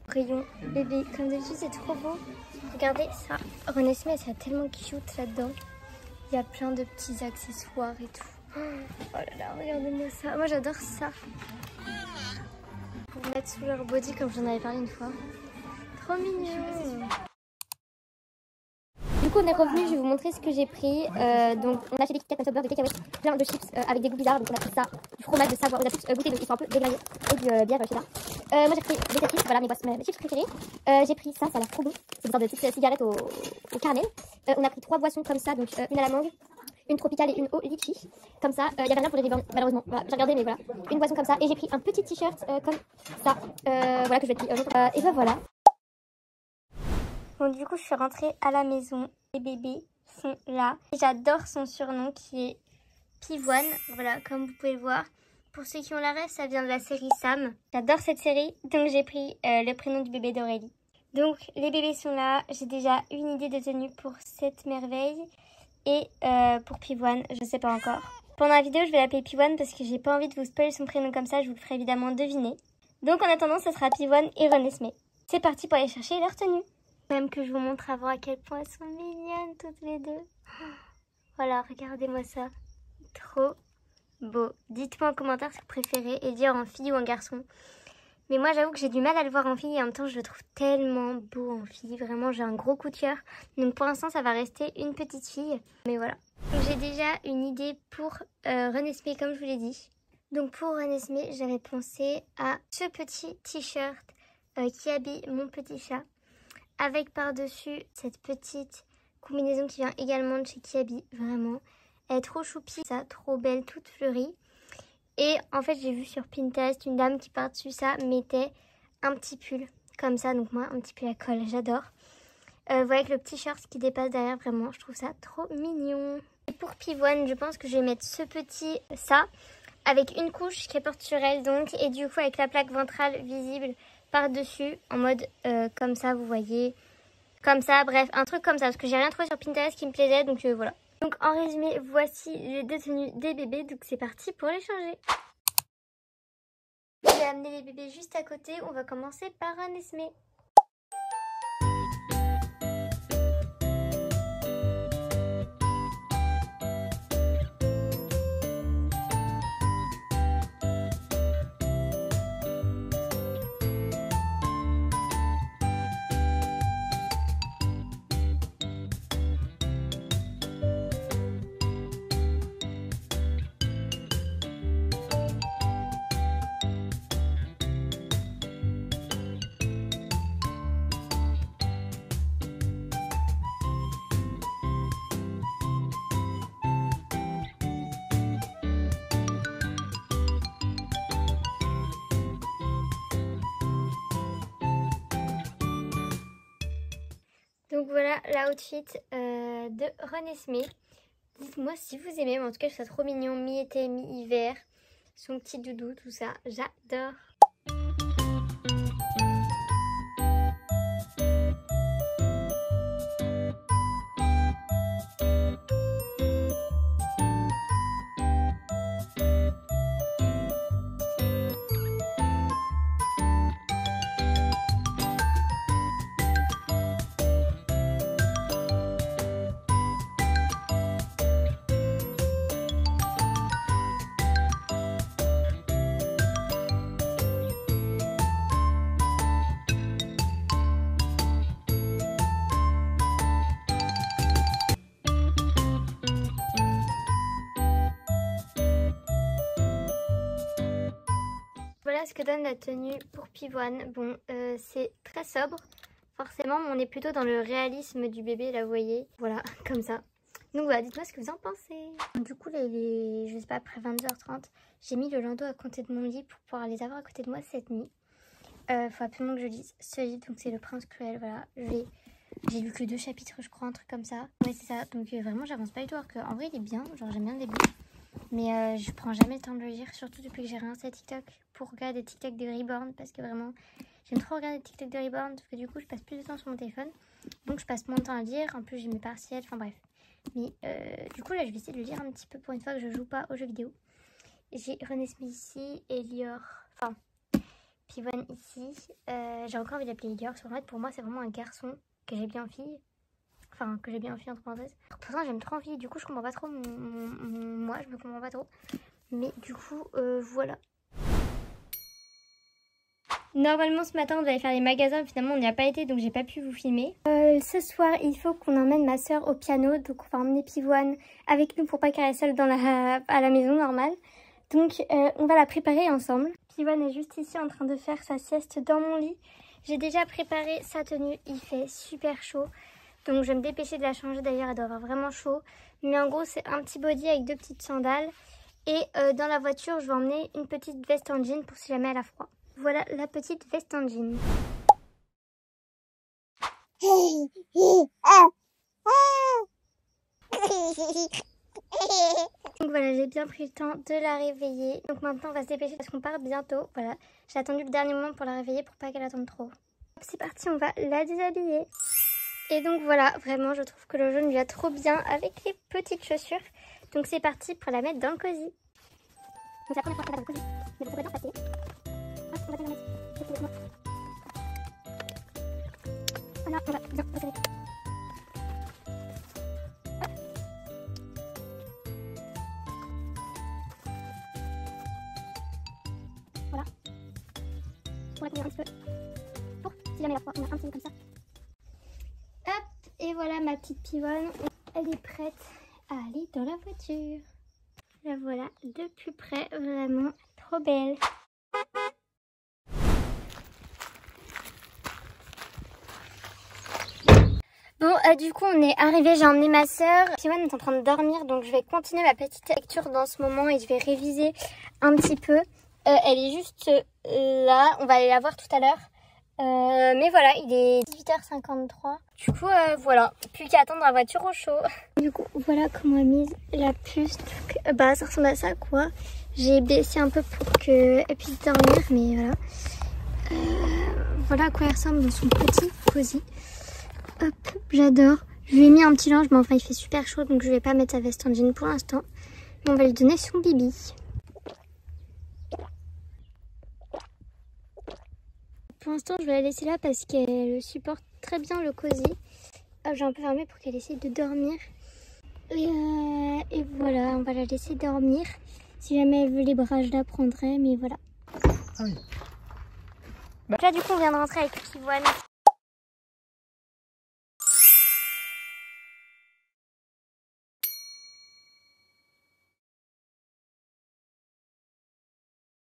Rayon bébé, comme d'habitude c'est trop beau. Regardez ça, Renesmee elle a tellement cute là-dedans. Il y a plein de petits accessoires et tout. Oh là là, regardez-moi ça. Moi j'adore ça. Pour mettre sous leur body comme j'en avais parlé une fois. Trop mignon. Du coup on est revenu, je vais vous montrer ce que j'ai pris. Donc on a acheté des Kit Kat, beurre, des cacahuètes, plein de chips avec des goûts bizarres. Donc on a pris ça, du fromage de Savoie, on a tous goûté donc ils sont un peu déglingués. Et du bière chez là. Moi j'ai pris des chips, voilà mes chips préférés. J'ai pris ça, ça a l'air trop bon. C'est une sorte de petite cigarette au caramel. On a pris 3 boissons comme ça, donc une à la mangue, une tropicale et une au litchi. Comme ça, il y avait rien pour les revendre malheureusement. Voilà, j'ai regardé mais voilà. Une boisson comme ça. Et j'ai pris un petit t-shirt comme ça. Voilà que je vais te et ben voilà. Bon du coup je suis rentrée à la maison. Les bébés sont là. J'adore son surnom qui est Pivoine. Voilà comme vous pouvez le voir. Pour ceux qui ont la rêve, ça vient de la série Sam. J'adore cette série, donc j'ai pris le prénom du bébé d'Aurélie. Donc les bébés sont là, j'ai déjà une idée de tenue pour cette merveille. Et pour Pivoine, je ne sais pas encore. Pendant la vidéo, je vais l'appeler Pivoine parce que j'ai pas envie de vous spoiler son prénom comme ça, je vous le ferai évidemment deviner. Donc en attendant, ce sera Pivoine et Renesmee. C'est parti pour aller chercher leur tenue. Même que je vous montre avant à quel point elles sont mignonnes toutes les deux. Voilà, regardez-moi ça. Trop beau. Dites-moi en commentaire ce que vous préférez et dire en fille ou en garçon. Mais moi j'avoue que j'ai du mal à le voir en fille et en même temps je le trouve tellement beau en fille. Vraiment j'ai un gros coup de cœur. Donc pour l'instant ça va rester une petite fille. Mais voilà. Donc j'ai déjà une idée pour Renesmee comme je vous l'ai dit. Donc pour Renesmee j'avais pensé à ce petit t-shirt qui habille mon petit chat. Avec par-dessus cette petite combinaison qui vient également de chez Kiabi. Vraiment. Elle est trop choupie, ça, trop belle, toute fleurie. Et en fait, j'ai vu sur Pinterest une dame qui par-dessus ça mettait un petit pull comme ça. Donc moi, un petit pull à col, j'adore. Vous voyez avec le petit short qui dépasse derrière, vraiment, je trouve ça trop mignon. Et pour Pivoine, je pense que je vais mettre ce petit ça avec une couche qui porte sur elle donc. Et du coup, avec la plaque ventrale visible par-dessus en mode comme ça, vous voyez. Comme ça, bref, un truc comme ça. Parce que j'ai rien trouvé sur Pinterest qui me plaisait, donc voilà. Donc en résumé, voici les deux tenues des bébés. Donc c'est parti pour les changer. J'ai amené les bébés juste à côté. On va commencer par Renesmee. Donc voilà l'outfit de Renesmee. Dites-moi si vous aimez, mais en tout cas je trouve ça trop mignon, mi-été, mi-hiver. Son petit doudou, tout ça, j'adore. Voilà ce que donne la tenue pour Pivoine. Bon, c'est très sobre. Forcément, mais on est plutôt dans le réalisme du bébé, là, vous voyez. Voilà, comme ça. Donc voilà, dites-moi ce que vous en pensez. Du coup, je sais pas, après 22h30, j'ai mis le landau à côté de mon lit pour pouvoir les avoir à côté de moi cette nuit. Faut absolument que je lise ce livre, donc c'est Le Prince Cruel, voilà. J'ai lu que 2 chapitres, je crois, un truc comme ça. Ouais, c'est ça. Donc vraiment, j'avance pas du tout, alors qu'en vrai, il est bien. Genre, j'aime bien le début. Mais je prends jamais le temps de le lire, surtout depuis que j'ai relancé TikTok pour regarder des TikTok de Reborn, parce que vraiment j'aime trop regarder des TikTok de Reborn, parce que du coup je passe plus de temps sur mon téléphone, donc je passe moins de temps à lire, en plus j'ai mes partiels, enfin bref. Mais du coup là je vais essayer de le lire un petit peu pour une fois que je joue pas aux jeux vidéo. J'ai René Smith ici et Lior, enfin Pivoine ici. J'ai encore envie d'appeler Lior, parce qu'en fait pour moi c'est vraiment un garçon que j'ai bien en fille. Enfin que j'ai bien en fille entre parenthèses. Pourtant j'aime trop en fille, du coup je comprends pas trop moi je me comprends pas trop. Mais du coup voilà. Normalement ce matin on devait aller faire les magasins, finalement on n'y a pas été donc j'ai pas pu vous filmer. Ce soir il faut qu'on emmène ma soeur au piano, donc on va emmener Pivoine avec nous pour pas qu'elle reste seule à la maison normale. Donc on va la préparer ensemble. Pivoine est juste ici en train de faire sa sieste dans mon lit. J'ai déjà préparé sa tenue, il fait super chaud. Donc je vais me dépêcher de la changer, d'ailleurs elle doit avoir vraiment chaud. Mais en gros c'est un petit body avec 2 petites sandales. Et dans la voiture je vais emmener une petite veste en jean pour si jamais elle a froid. Voilà la petite veste en jean. Donc voilà, j'ai bien pris le temps de la réveiller. Donc maintenant on va se dépêcher parce qu'on part bientôt. Voilà, j'ai attendu le dernier moment pour la réveiller pour pas qu'elle attende trop. C'est parti, on va la déshabiller. Et donc voilà, vraiment je trouve que le jaune lui va trop bien avec les petites chaussures. Donc c'est parti pour la mettre dans le cosy. Donc c'est la première fois qu'on va dans le cosy. Mais vous pouvez bien passer. Hop, on va bien la mettre. Voilà, on va bien passer. Voilà. Pour la tenir un petit peu. Pour si jamais la froid, on a un petit peu comme ça. Hop, et voilà ma petite Pivoine. Elle est prête à aller dans la voiture. La voilà de plus près, vraiment trop belle. Bon, du coup on est arrivé, j'ai emmené ma soeur. Pivoine est en train de dormir, donc je vais continuer ma petite lecture dans ce moment et je vais réviser un petit peu. Elle est juste là, on va aller la voir tout à l'heure. Mais voilà, il est 18h53. Du coup, voilà, plus qu'à attendre la voiture au chaud. Du coup, voilà comment elle mise la puce. Donc, bah, ça ressemble à ça, quoi. J'ai baissé un peu pour qu'elle puisse dormir, mais voilà. Voilà à quoi elle ressemble dans son petit cosy. Hop, j'adore. Je lui ai mis un petit linge, mais enfin, il fait super chaud, donc je vais pas mettre sa veste en jean pour l'instant. Mais on va lui donner son bibi. Pour l'instant, je vais la laisser là parce qu'elle supporte très bien le cosy. J'ai un peu fermé pour qu'elle essaye de dormir. Et voilà, on va la laisser dormir. Si jamais elle veut les bras, je la prendrai, mais voilà. Ah oui. Là, du coup, on vient de rentrer avec Pivoine.